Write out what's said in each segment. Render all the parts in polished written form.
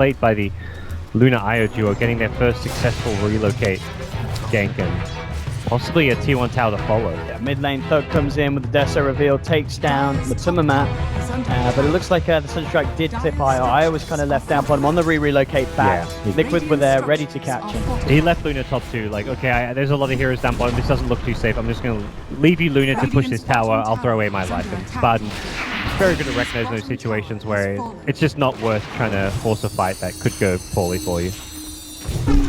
played by the Luna Io duo, getting their first successful relocate gank and possibly a Tier 1 tower to follow. Yeah, mid lane Thug comes in with the Deso reveal, takes down Matsumama, but it looks like the Sunstrike did clip Io. Io was kind of left down bottom on the relocate back. Yeah. Liquid were there, ready to catch him. He left Luna top 2, like, okay, there's a lot of heroes down bottom, this doesn't look too safe, I'm just going to leave you Luna to push this tower, I'll throw away my life. And Spartan, very good at recognizing those situations where it's just not worth trying to force a fight that could go poorly for you.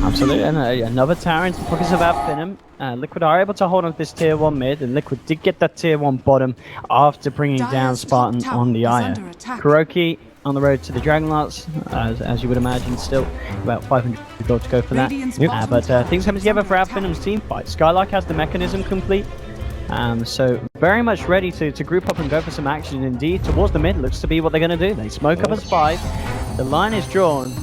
Absolutely, and another tower into pockets of Finem. Liquid are able to hold on to this tier 1 mid, and Liquid did get that tier 1 bottom after bringing down Spartan on the Aya. Kuroki on the road to the Dragonlance, as you would imagine, still about 500 gold to go for that. But things coming together for Finem's team fight. Skylark has the mechanism complete, so very much ready to group up and go for some action. Indeed, towards the mid looks to be what they're going to do. They smoke up as 5. The line is drawn.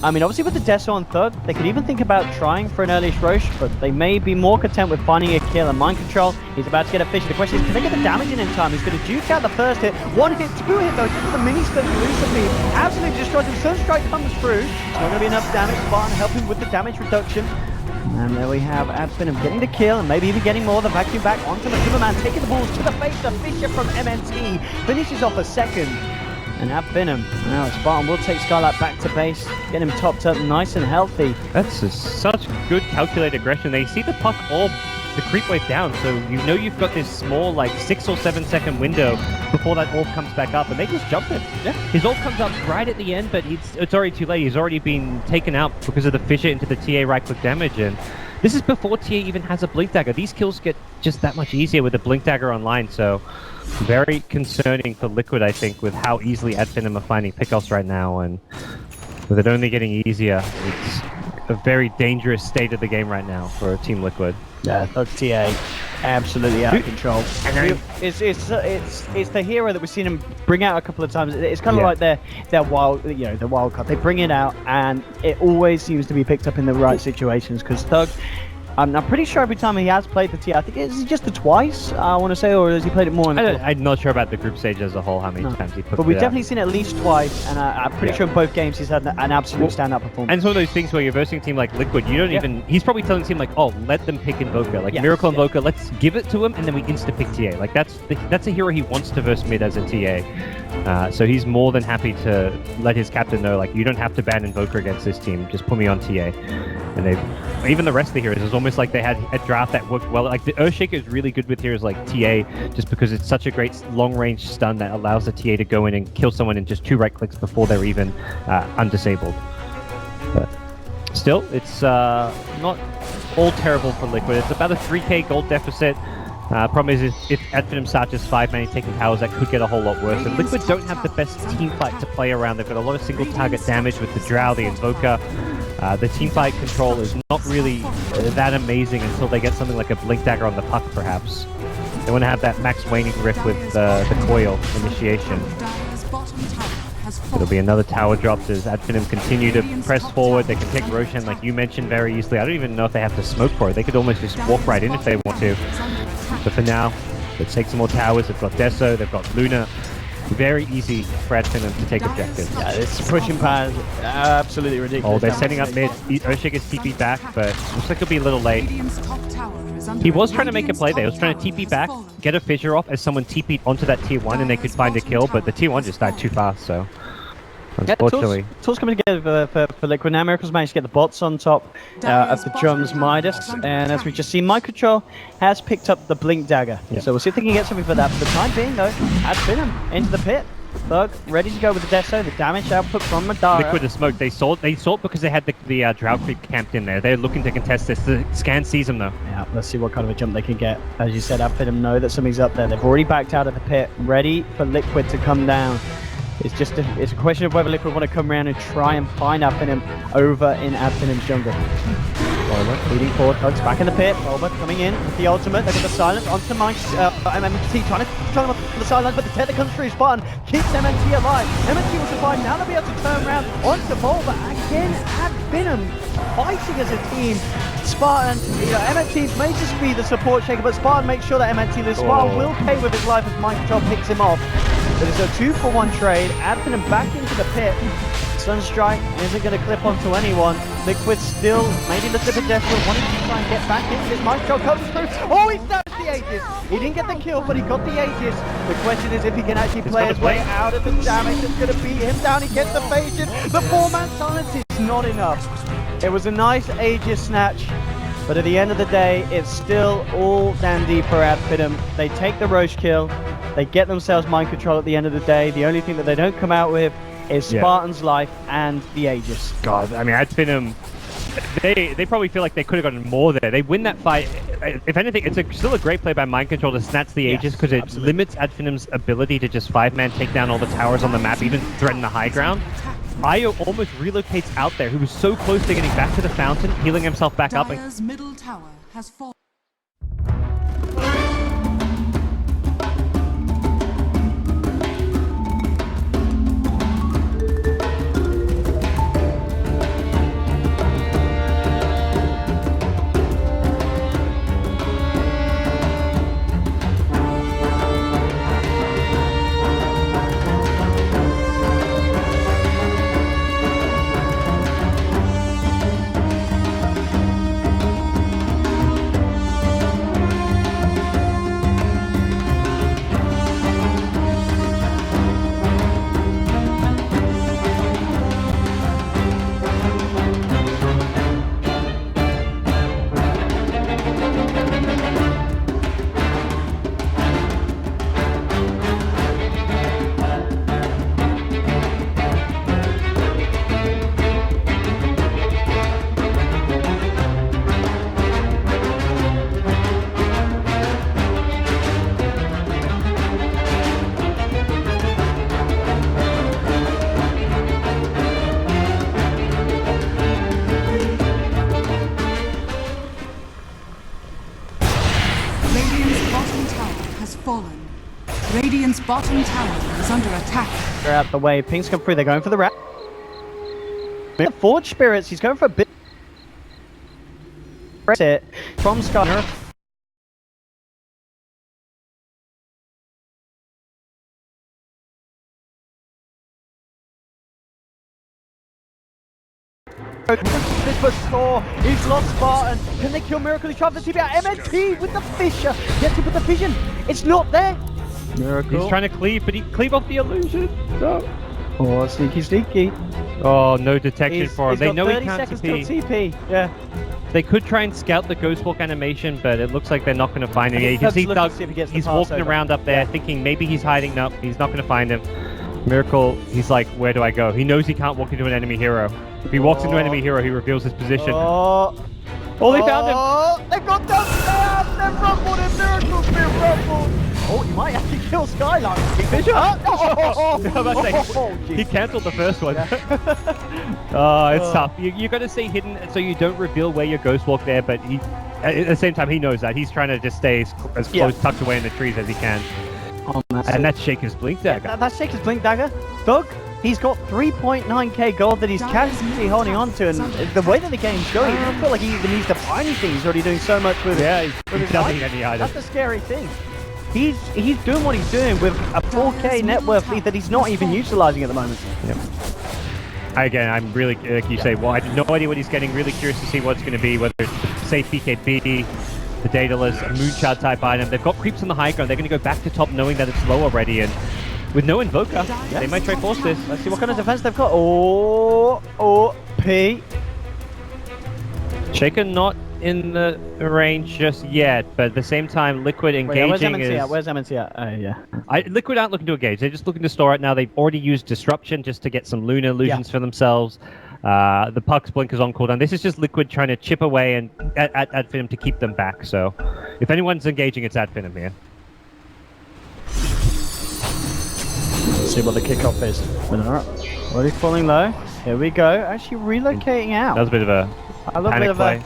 I mean, obviously with the Deso on Thug, they could even think about trying for an early Roche, but they may be more content with finding a kill. And Mind Control, he's about to get a Fisher. The question is, can they get the damage in time? He's going to duke out the first hit. 1 hit, 2 hit though, just with the mini stun recently. Absolutely destroys him. Sunstrike comes through. It's not going to be enough damage. Spartan helping with the damage reduction. And there we have Finem getting the kill, and maybe even getting more. The vacuum back onto the Superman, taking the balls to the face. The Fisher from MNT finishes off a second. And Finem. Now Spartan will take Skylark back to base, get him topped up nice and healthy. That's such good calculated aggression. They see the puck all the creep wave down, so you know you've got this small, like 6 or 7 second window before that orb comes back up, and they just jump it. Yeah. His orb comes up right at the end, but it's already too late. He's already been taken out because of the Fisher into the TA right click damage, and this is before TA even has a Blink Dagger. These kills get just that much easier with the Blink Dagger online, so very concerning for Liquid, I think, with how easily Finem are finding pickoffs right now, and with it only getting easier, it's a very dangerous state of the game right now for Team Liquid. Yeah, Thug TA, absolutely out of control. It's the hero that we've seen him bring out a couple of times. It's kind of like their wild, the wild card. They bring it out, and it always seems to be picked up in the right situations. Because Thug, I'm pretty sure every time he has played the TA, I think it's just the twice, I want to say, or has he played it more? I'm not sure about the group stage as a whole, how many times he put it. But we've definitely seen it at least twice, and I'm pretty sure in both games he's had an absolute standout performance. And it's one of those things where you're versing a team like Liquid, you don't even, he's probably telling the team like, oh, let them pick Invoker, like Miracle Invoker, let's give it to him, and then we insta-pick TA. Like that's a hero he wants to verse mid as a TA. So he's more than happy to let his captain know, like, you don't have to ban Invoker against this team, just put me on TA. And even the rest of the heroes, it's almost like they had a draft that worked well. Like the Earthshaker is really good with heroes like TA, just because it's such a great long-range stun that allows the TA to go in and kill someone in just 2 right clicks before they're even undisabled. But still, it's not all terrible for Liquid. It's about a 3k gold deficit. Problem is if Finem starts just 5-man taking towers, that could get a whole lot worse. And Liquid don't have the best team fight to play around. They've got a lot of single target damage with the Drow, the Invoker. The team fight control is not really that amazing until they get something like a Blink Dagger on the puck, perhaps. They want to have that max waning rift with the coil initiation. It'll be another tower drops as Finem continue to press forward. They can take Roshan, like you mentioned, very easily. I don't even know if they have to smoke for it. They could almost just walk right in if they want to. But for now, let's take some more towers. They've got Deso, they've got Luna. Very easy for Finem to take objectives. Yeah, this pushing power is absolutely ridiculous. Oh, they're setting up mid. Earthshaker gets TP back, but looks like it'll be a little late. He was trying to make a play there. He was trying to TP back, get a Fissure off as someone TP'd onto that tier 1 and they could find a kill, but the tier 1 just died too fast, so unfortunately. Yeah, tools coming together for Liquid now. Miracles managed to get the bots on top of the drums Midas, and as we've just seen, Mind Control has picked up the Blink Dagger. So we'll see if they can get something for that. For the time being though, Finem into the pit. Thug ready to go with the Deso, the damage output from Madara. Liquid is smoked. They saw it because they had the Drow creep camped in there. They're looking to contest this. The scan sees them though. Yeah, let's see what kind of a jump they can get. As you said, Finem know that something's up there. They've already backed out of the pit, ready for Liquid to come down. It's a question of whether Liquid want to come around and try and find Finem over in Finim's jungle. Bulba leading forward, Thug's back in the pit. Bulba coming in with the ultimate. They've got the silence onto MNT, trying to control him on the sideline, but the tether comes through. Spartan keeps MNT alive. MNT will survive. Now they'll be able to turn around onto Bulba again. Finem fighting as a team. Spartan, MNT may just be the support shaker, but Spartan makes sure that MNT loses. Spartan will pay with his life as Mind Control picks him off. But it's a 2-for-1 trade. Finem back into the pit. Sunstrike isn't going to clip onto anyone. Liquid still maybe a little bit desperate, wanting to try and get back in. His Mind Control comes through. Oh, he snaps the Aegis. He didn't get the kill, but he got the Aegis. The question is if he can actually play his way out of the damage that's going to beat him down. He gets the evasion. The 4-man silence is not enough. It was a nice Aegis snatch, but at the end of the day, it's still all dandy for Finem. They take the Roche kill. They get themselves Mind Control at the end of the day. The only thing that they don't come out with is Spartan's life and the Aegis. God, I mean, Finem, they probably feel like they could have gotten more there. They win that fight. If anything, it's still a great play by Mind Control to snatch the Aegis because it limits Finem's ability to just 5-man take down all the towers on the map, even threaten the high ground. Io almost relocates out there, who was so close to getting back to the fountain, healing himself back up. Dire's middle tower has fallen. Radiant's bottom tower is under attack. They're out the way. Pings come through. They're going for the wrap. The Forge Spirits. He's going for a bit. Press it from Scanner. This was Thor. He's lost Spartan. Can they kill Miracle? He's trying to TP out. MNT with the Fisher. Gets him with the vision. It's not there. Miracle. He's trying to cleave, but he cleave off the illusion. No. Oh, sneaky. Oh, no detection for him. They know he can't TP. Yeah. They could try and scout the Ghost Walk animation, but it looks like they're not going to find him. You can see Doug, he's walking around up there thinking maybe he's hiding. No, he's not going to find him. Miracle, he's like, where do I go? He knows he can't walk into an enemy hero. If he walks into an enemy hero, he reveals his position. Oh, they found him! Oh, they've got down! They've rumbled him! Miracle's been rumbled! Oh, he might actually kill Skylark. He cancelled the first one. Oh, it's tough. You got to stay hidden so you don't reveal where your Ghost Walk there, but he, at the same time, he knows that. He's trying to just stay as close, tucked away in the trees as he can. Oh, and that's Shaker's Blink Dagger. Yeah, that's Shaker's Blink Dagger. Doug, he's got 3.9k gold that he's casually holding on to, and the way that the game's going, he doesn't feel like he even needs to buy anything. He's already doing so much with he doesn't need any items. That's the scary thing. He's doing what he's doing with a 4k net worth lead that he's not even utilizing at the moment. Yep. Again, I'm really, like you say, well, I have no idea what he's getting. Really curious to see what it's going to be, whether it's safe BKB, the Daedalus, a Moonshard type item. They've got creeps on the high ground. They're going to go back to top knowing that it's low already, and with no Invoker, they might try force this. Let's see what kind of defense they've got. Oh, P. Shaker not in the range just yet, but at the same time, Liquid engaging where's MNC at? Where's MNC at? Yeah. Liquid aren't looking to engage. They're just looking to store it now. They've already used Disruption just to get some Lunar illusions for themselves. The Puck's Blink is on cooldown. This is just Liquid trying to chip away and at Finem to keep them back. So, if anyone's engaging, it's Finem here. Let's see what the kickoff is. Already falling low. Here we go. Actually relocating out. That was a bit of a panic play.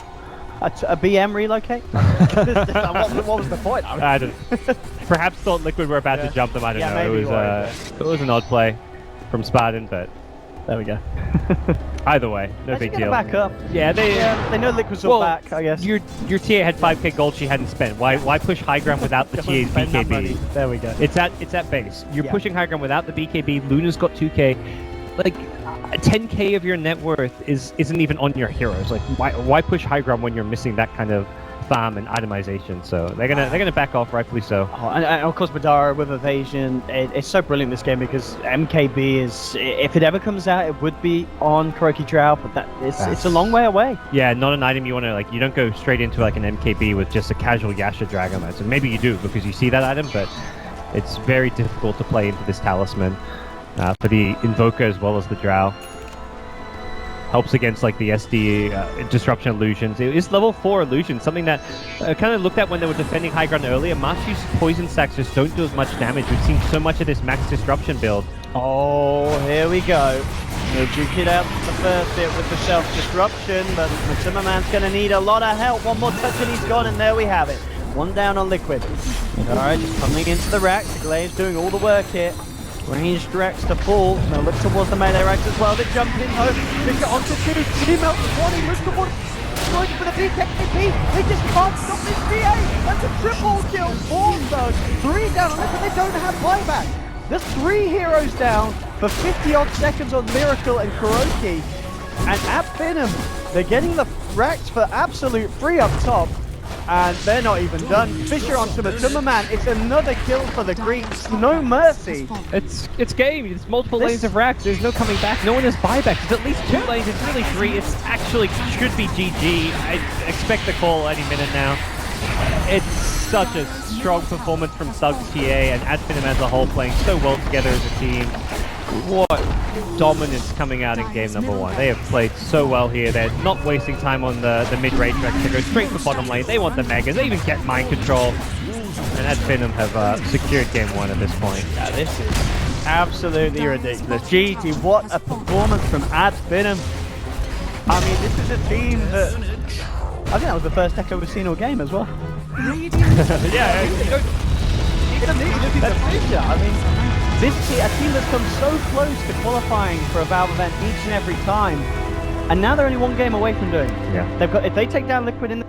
A BM relocate? what was the point? I don't. Perhaps thought Liquid were about to jump them. I don't know. Maybe it was an odd play from Spartan, but there we go. Either way, no big deal. Back up. Yeah, they know Liquid's all back. I guess. Your TA had 5k gold she hadn't spent. Why push high ground without the TA's BKB? There we go. It's at base. You're pushing high ground without the BKB. Luna's got 2k. Like, 10k of your net worth isn't even on your heroes. Like, why push high ground when you're missing that kind of farm and itemization? So they're gonna back off, rightfully so. Oh, and of course Madara with evasion. It's so brilliant this game because MKB is, if it ever comes out, it would be on Kuroki Drow, but it's a long way away. Yeah, not an item you want to, like, you don't go straight into like an MKB with just a casual Yasha Dragonlance. So maybe you do because you see that item, but it's very difficult to play into this talisman for the Invoker as well as the Drow. Helps against like the SD disruption illusions. It is level 4 illusion, something that kind of looked at when they were defending high ground earlier. Master's poison sacks just don't do as much damage. We've seen so much of this max disruption build. Oh, here we go. He'll duke it out the first hit with the self-disruption, but Matsuma Man's going to need a lot of help. One more touch and he's gone, and there we have it. One down on Liquid. Alright, just coming into the racks. The Glaive's doing all the work here. Ranged racks to fall. Now look towards the melee racks as well. They jump in home. Finger onto 2. He melts the body. Looks towards going for the BKP. They just can't stop this VA. That's a triple kill. 4 thugs. 3 down on this, and they don't have buyback. There's 3 heroes down for 50 odd seconds on Miracle and Kuroki. And at Finem, they're getting the racks for absolute free up top. And they're not even done. Fisher onto Matsuma Man. It's another kill for the Greeks. No mercy. It's game. It's multiple lanes of racks. There's no coming back. No one has buybacks. It's at least 2 lanes. It's really 3. It's actually should be GG. I expect the call any minute now. It's such a strong performance from Thugs TA and Adfinem as a whole, playing so well together as a team. What dominance coming out in game number 1. They have played so well here. They're not wasting time on the mid-range tracks. They go straight for bottom lane. They want the Megas. They even get mind control. And Adfinem have secured game 1 at this point. Yeah, this is absolutely ridiculous. GG, what a performance from Adfinem. I mean, this is a team that... I think that was the first echo we've seen all game as well. Yeah, you don't... I mean... This team, a team that's come so close to qualifying for a Valve event each and every time, and now they're only 1 game away from doing it. Yeah. They've got, if they take down Liquid in the